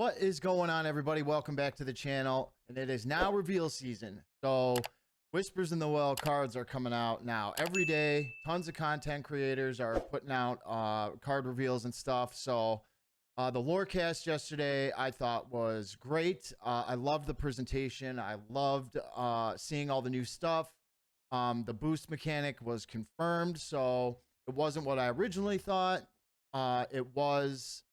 What is going on, everybody? Welcome back to the channel, and it is now reveal season. So Whispers in the Well cards are coming out now every day. Tons of content creators are putting out card reveals and stuff. So the Lorecast yesterday I thought was great. I loved the presentation. I loved seeing all the new stuff. The boost mechanic was confirmed, so it wasn't what I originally thought. It was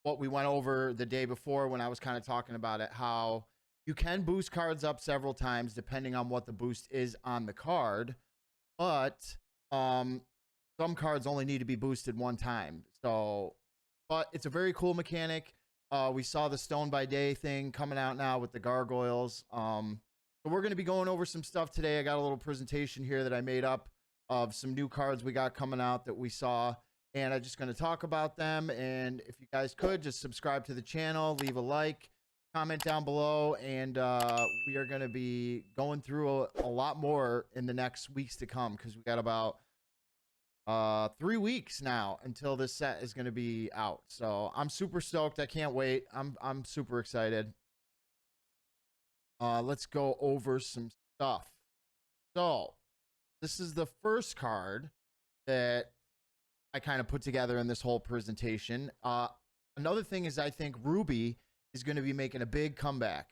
what we went over the day before when I was kind of talking about it, how you can boost cards up several times depending on what the boost is on the card, but some cards only need to be boosted one time. So, but it's a very cool mechanic. We saw the Stone by Day thing coming out now with the gargoyles. So we're going to be going over some stuff today. I got a little presentation here that I made up of some new cards we got coming out that we saw, and I'm just going to talk about them. And if you guys could just subscribe to the channel, leave a like, comment down below, and we are going to be going through a lot more in the next weeks to come, because we got about 3 weeks now until this set is going to be out. So I'm super stoked. I can't wait. I'm super excited. Let's go over some stuff. So this is the first card that I kind of put together in this whole presentation. Another thing is I think Ruby is going to be making a big comeback.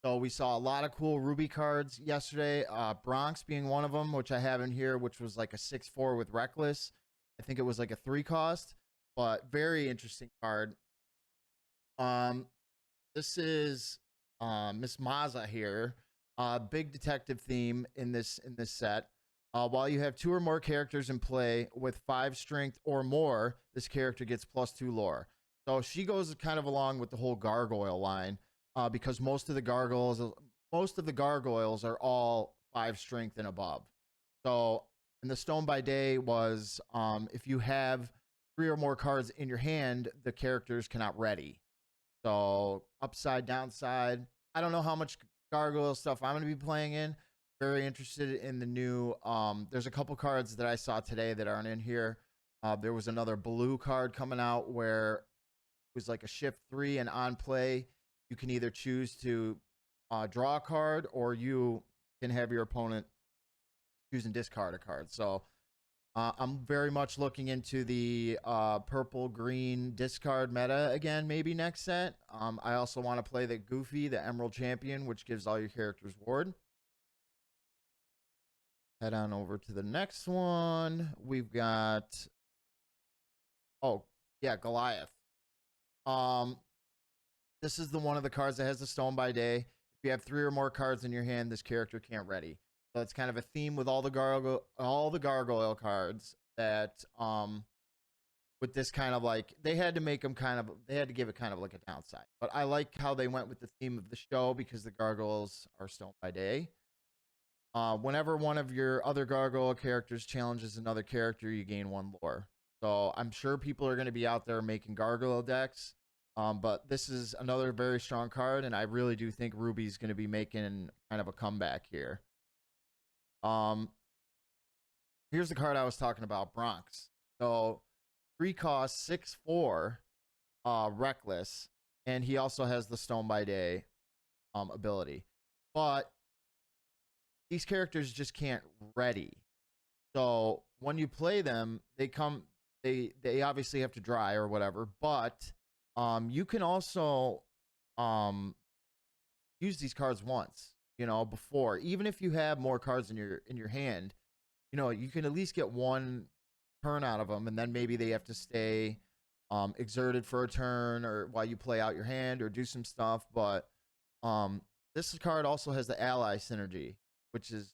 So we saw a lot of cool Ruby cards yesterday. Bronx being one of them, which I have in here, which was like a 6/4 with Reckless. I think it was like a 3 cost, but very interesting card. This is Miss Maza here. Big detective theme in this set. While you have 2 or more characters in play with 5 strength or more, this character gets +2 lore. So she goes kind of along with the whole gargoyle line, because most of the gargoyles are all 5 strength and above. So, and the Stone by Day was if you have 3 or more cards in your hand, the characters cannot ready. So upside, downside. I don't know how much gargoyle stuff I'm going to be playing in. Very interested in the new there's a couple cards that I saw today that aren't in here. There was another blue card coming out where it was like a shift 3, and on play you can either choose to draw a card, or you can have your opponent choose and discard a card. So I'm very much looking into the purple green discard meta again, maybe next set. I also want to play the Goofy, the Emerald Champion, which gives all your characters ward. Head on over to the next one. We've got, oh yeah, Goliath. This is the one of the cards that has the Stone by Day. If you have 3 or more cards in your hand, this character can't ready. So it's kind of a theme with all the gargoyle cards that with this kind of like, they had to make them kind of, they had to give it kind of like a downside. But I like how they went with the theme of the show, because the gargoyles are Stone by Day. Whenever one of your other gargoyle characters challenges another character, you gain 1 lore. So I'm sure people are going to be out there making gargoyle decks. But this is another very strong card, and I really do think Ruby's going to be making kind of a comeback here. Here's the card I was talking about, Bronx. So 3 cost, 6/4, Reckless, and he also has the Stone by Day ability. But these characters just can't ready. So when you play them, they obviously have to dry or whatever, but you can also use these cards once, before. Even if you have more cards in your hand, you can at least get 1 turn out of them, and then maybe they have to stay exerted for a turn, or while you play out your hand or do some stuff. But this card also has the ally synergy, which is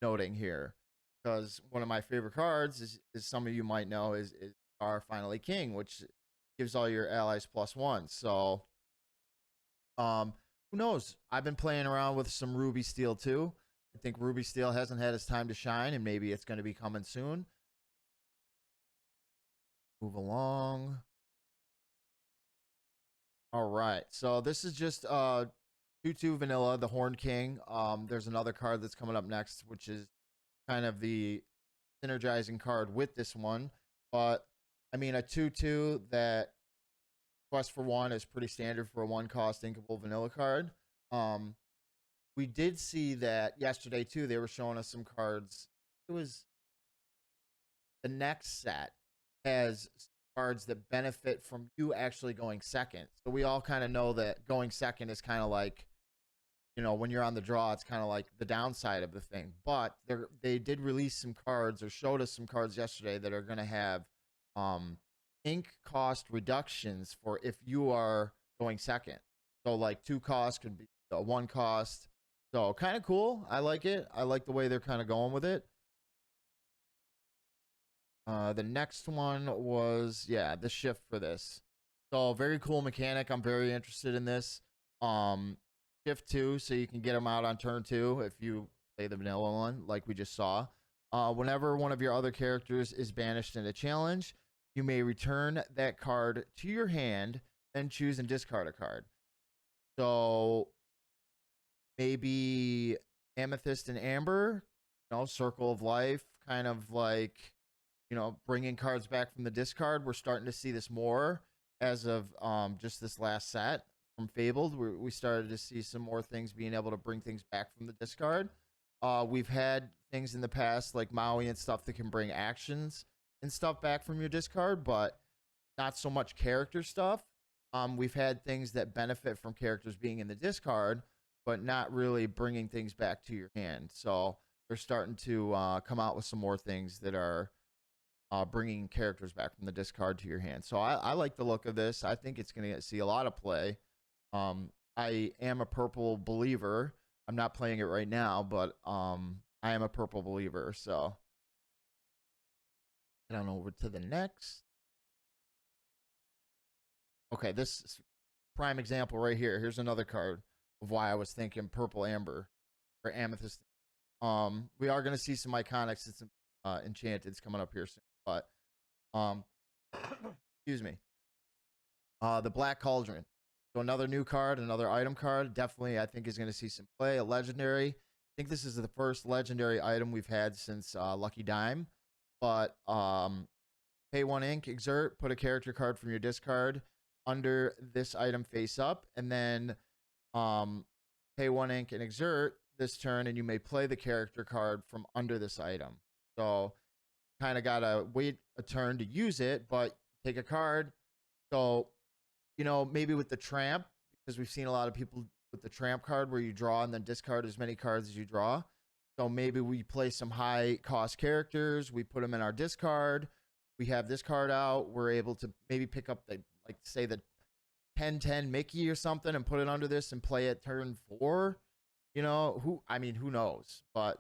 noting here, because one of my favorite cards is some of you might know is our Finally King, which gives all your allies +1. So who knows? I've been playing around with some Ruby Steel too. I think Ruby Steel hasn't had its time to shine, and maybe it's going to be coming soon. Move along. All right, so this is just 2/2 vanilla, the Horn King. There's another card that's coming up next, which is kind of the synergizing card with this one. But I mean, a 2/2 that Quest for One is pretty standard for a one cost inkable vanilla card. Um, we did see that yesterday too. They were showing us some cards. It was the next set has cards that benefit from you actually going second. So we all kind of know that going second is kind of like, when you're on the draw, it's kind of like the downside of the thing. But they did release some cards or showed us some cards yesterday that are going to have ink cost reductions for if you are going second. So like 2 costs could be a 1 cost. So kind of cool. I like it. I like the way they're kind of going with it. The next one was, the shift for this. So very cool mechanic. I'm very interested in this. Shift 2, so you can get them out on turn 2 if you play the vanilla one, like we just saw. Whenever one of your other characters is banished in a challenge, you may return that card to your hand, then choose and discard a card. So maybe Amethyst and Amber, Circle of Life, kind of like, bringing cards back from the discard. We're starting to see this more as of just this last set from Fabled. We started to see some more things being able to bring things back from the discard. We've had things in the past like Maui and stuff that can bring actions and stuff back from your discard, but not so much character stuff. We've had things that benefit from characters being in the discard, but not really bringing things back to your hand. So they're starting to come out with some more things that are bringing characters back from the discard to your hand. So I like the look of this. I think it's going to see a lot of play. I am a purple believer. I'm not playing it right now, but I am a purple believer. So head on over to the next. Okay, this is prime example right here. Here's another card of why I was thinking purple amber or amethyst. We are going to see some iconics and some enchanteds coming up here soon, but excuse me. The Black Cauldron. So another new card, another item card. Definitely, I think is going to see some play. A legendary. I think this is the first legendary item we've had since Lucky Dime. But pay 1 ink, exert, put a character card from your discard under this item face up, and then pay 1 ink and exert this turn, and you may play the character card from under this item. So kind of got to wait a turn to use it, but take a card. So, maybe with the tramp, because we've seen a lot of people with the tramp card where you draw and then discard as many cards as you draw. So maybe we play some high cost characters. We put them in our discard. We have this card out. We're able to maybe pick up the, say the 10-10 Mickey or something and put it under this and play it turn 4. Who knows? But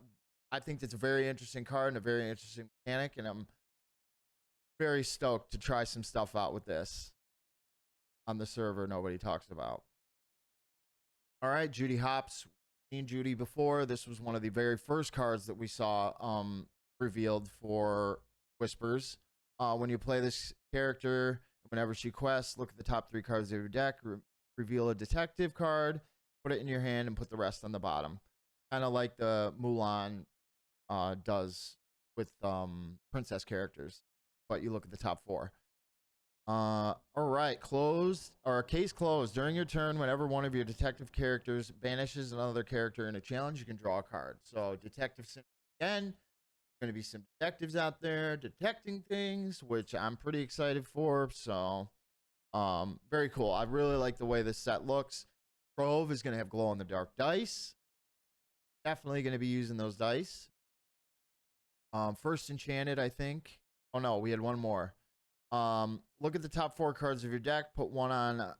I think it's a very interesting card and a very interesting mechanic, and I'm very stoked to try some stuff out with this on the server nobody talks about. All right, Judy Hopps. Seen Judy before. This was one of the very first cards that we saw revealed for Whispers. When you play this character, whenever she quests, look at the top 3 cards of your deck, reveal a detective card, put it in your hand, and put the rest on the bottom. Kind of like the Mulan does with princess characters, but you look at the top 4. All right, case closed. During your turn, whenever one of your detective characters banishes another character in a challenge, you can draw a card. So detective again, going to be some detectives out there detecting things, which I'm pretty excited for. So very cool. I really like the way this set looks. Trove is going to have glow in the dark dice. Definitely going to be using those dice. First enchanted, I think. Oh no, we had one more. Look at the top 4 cards of your deck, put one on.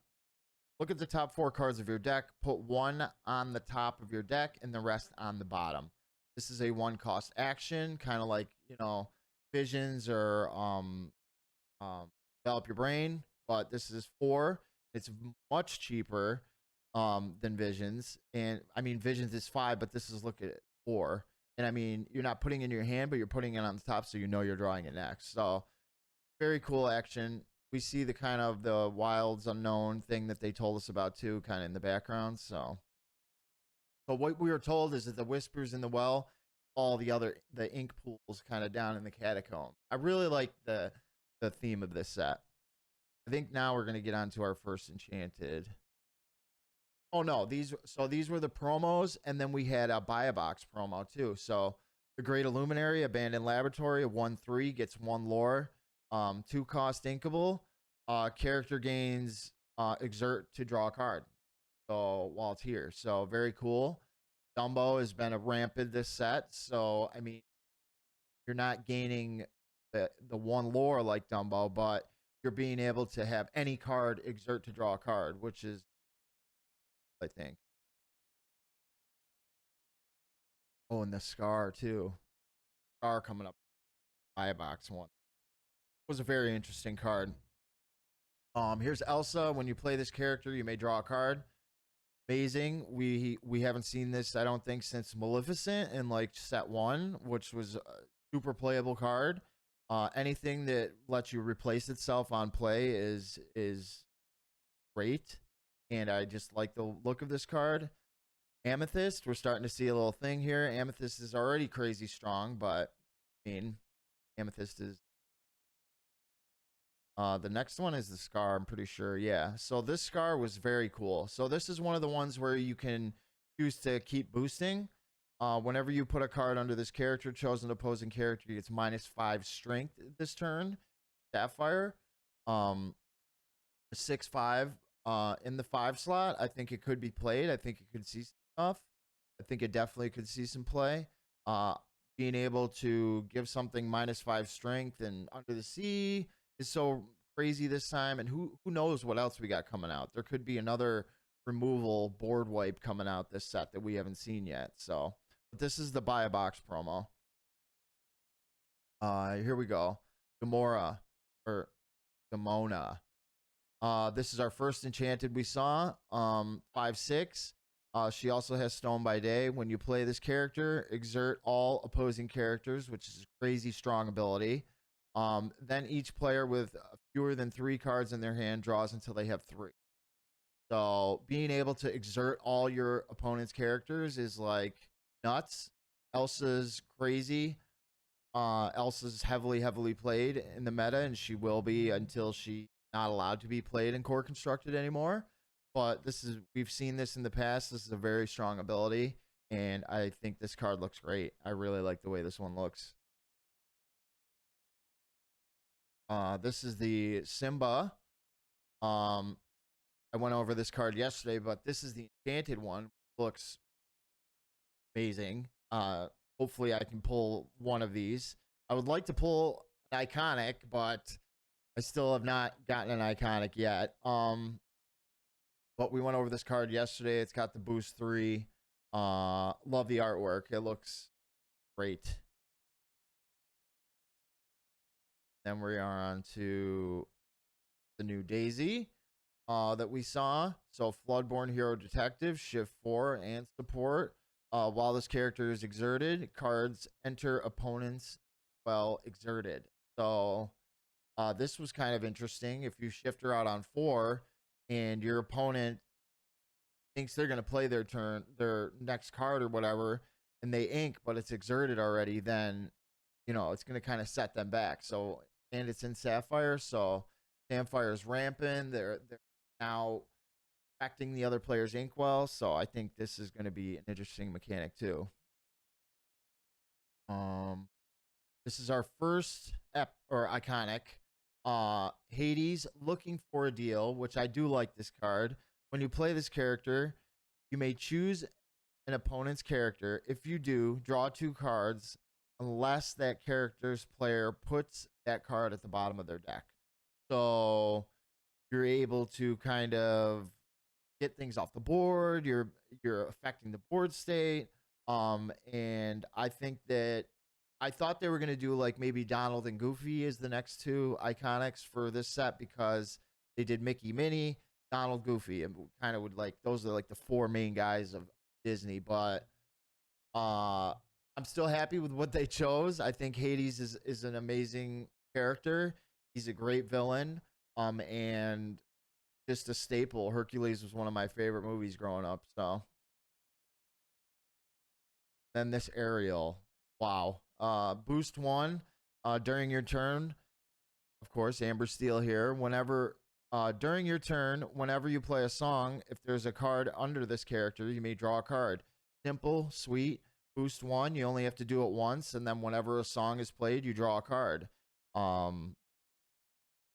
Look at the top 4 cards of your deck, put one on the top of your deck and the rest on the bottom. This is a 1 cost action, kind of like, Visions or Develop Your Brain, but this is 4. It's much cheaper than Visions. And I mean, Visions is 5, but this is, look at it, 4. And I mean, you're not putting it in your hand, but you're putting it on the top so you're drawing it next. So very cool action. We see the kind of the Wilds Unknown thing that they told us about too, kind of in the background. So what we were told is that the Whispers in the Well, all the ink pools kind of down in the catacomb. I really like the theme of this set. I think now we're gonna get on to our first enchanted. Oh no, these were the promos, and then we had a buy a box promo too. So the Great Illuminary, Abandoned Laboratory, 1/3 gets 1 lore, 2 cost inkable, character gains exert to draw a card. So while it's here, so very cool. Dumbo has been a rampant this set, so I mean, you're not gaining the 1 lore like Dumbo, but you're being able to have any card exert to draw a card, which is, I think. Oh, and the Scar too. Scar coming up, buy a box one. Was a very interesting card. Here's Elsa. When you play this character, you may draw a card. Amazing. We haven't seen this, I don't think, since Maleficent in like set 1, which was a super playable card. Anything that lets you replace itself on play is great, and I just like the look of this card. Amethyst, we're starting to see a little thing here. Amethyst is already crazy strong, but I mean, Amethyst is the next one is the Scar, I'm pretty sure. Yeah. So this Scar was very cool. So this is one of the ones where you can choose to keep boosting. Whenever you put a card under this character, chosen opposing character gets -5 strength this turn. Sapphire. 6/5 in the 5 slot. I think it could be played. I think it could see stuff. I think it definitely could see some play. Being able to give something -5 strength and under the sea is so crazy this time, and who knows what else we got coming out. There could be another removal board wipe coming out this set that we haven't seen yet. So, but this is the buy a box promo. Here we go. Gamora or Gamona. This is our first enchanted we saw. 5/6. She also has Stone by Day. When you play this character, exert all opposing characters, which is a crazy strong ability. Then each player with fewer than 3 cards in their hand draws until they have 3. So being able to exert all your opponent's characters is like nuts. Elsa's crazy. Elsa's heavily played in the meta, and she will be until she's not allowed to be played in core constructed anymore. But we've seen this in the past. This is a very strong ability, and I think this card looks great. I really like the way this one looks. This is the Simba. I went over this card yesterday, but this is the enchanted one. Looks amazing. Hopefully I can pull one of these. I would like to pull an iconic, but I still have not gotten an iconic yet. But we went over this card yesterday. It's got the boost 3. Love the artwork. It looks great. Then we are on to the new Daisy that we saw. So Floodborn Hero Detective, shift 4 and support. While this character is exerted, cards enter opponents well exerted. So this was kind of interesting. If you shift her out on 4 and your opponent thinks they're going to play their next card or whatever, and they ink, but it's exerted already, then, you know, it's going to kind of set them back. So, and it's in Sapphire, so Sapphire's rampant. They're now affecting the other player's inkwell, so I think this is going to be an interesting mechanic too. This is our first iconic. Hades, Looking for a Deal, which I do like this card. When you play this character, you may choose an opponent's character. If you do, draw 2 cards unless that character's player puts that card at the bottom of their deck. So you're able to kind of get things off the board. You're affecting the board state. And I think that I thought they were going to do like maybe Donald and Goofy as the next 2 iconics for this set, because they did Mickey, Minnie, Donald, Goofy, and kind of would like, those are like the 4 main guys of Disney. But I'm still happy with what they chose. I think Hades is an amazing character. He's a great villain. And just a staple. Hercules was one of my favorite movies growing up. So then this Ariel, wow. Boost 1 during your turn. Of course, Amber Steel here. Whenever During your turn, whenever you play a song, if there's a card under this character, you may draw a card. Simple, sweet. Boost 1, you only have to do it once, and then whenever a song is played, you draw a card.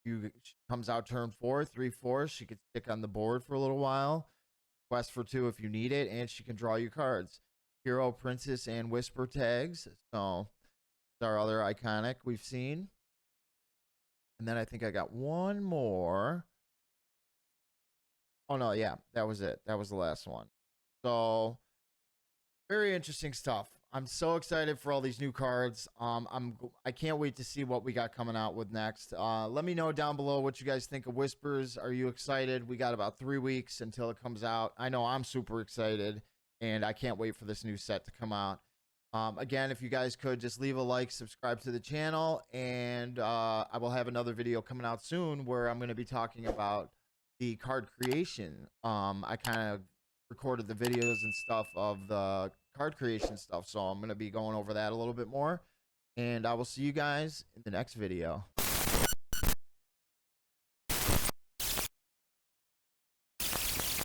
She comes out turn 4, 3/4. She can stick on the board for a little while. Quest for 2 if you need it, and she can draw you cards. Hero, Princess, and Whisper tags. So, our other iconic we've seen. And then I think I got one more. Oh no, yeah, that was it. That was the last one. So very interesting stuff. I'm so excited for all these new cards. I can't wait to see what we got coming out with next. Let me know down below what you guys think of Whispers. Are you excited? We got about 3 weeks until it comes out. I know I'm super excited, and I can't wait for this new set to come out. Again, if you guys could just leave a like, subscribe to the channel, and I will have another video coming out soon where I'm going to be talking about the card creation. I kind of recorded the videos and stuff of the card creation stuff, so I'm going to be going over that a little bit more, and I will see you guys in the next video.